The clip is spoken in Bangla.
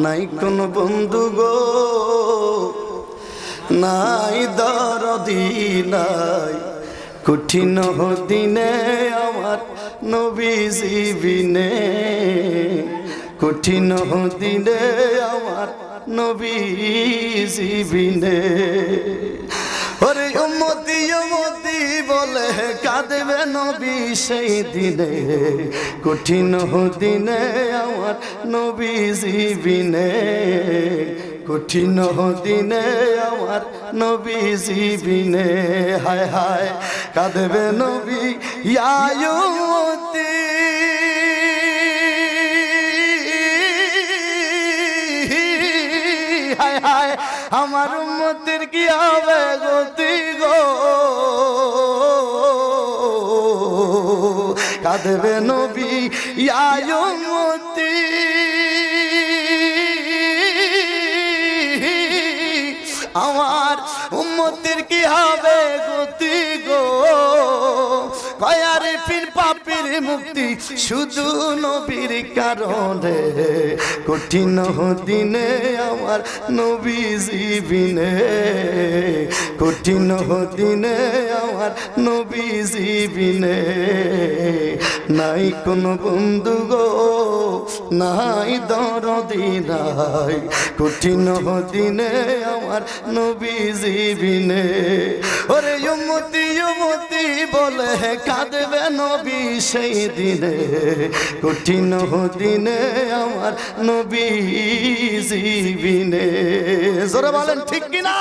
নাই কোন বন্ধু গো, নাই দরদি নাই কঠিন দিনে আমার নবীজি বিনে, কঠিন দিনে আমার নবীজি বিনে। ওরে উম্মতি উম্মতি বলে কাঁদবে নবী সেই দিনে, কঠিন দিনে আমার নবীজি বিনে, কঠিন দিনে আমার নবীজি বিনে। হায় হায় কাঁদবে নবী ইয়া উম্মতি, হায় হায় আমার উম্মতের কি হবে গতি গো, কাঁদবে নবী ইয়া উম্মতি, আমার উম্মতের কি হবে গতি গো। কয়ারে পীর পাপীর মুক্তি শুধু নবীর কারণে, কঠিন দিনে আমার নবীজি বিনে, কঠিন দিনে আমার নবীজি বিনে। নাই কোন বন্ধু গো, নাই দরদি নাই কঠিন দিনে আমার নবীজি বিনে। ওরে উম্মতি উম্মতি বলে কাঁদবে নবী সেই দিনে, কঠিন দিনে আমার নবীজি বিনে। জোরে বলেন ঠিক কিনা?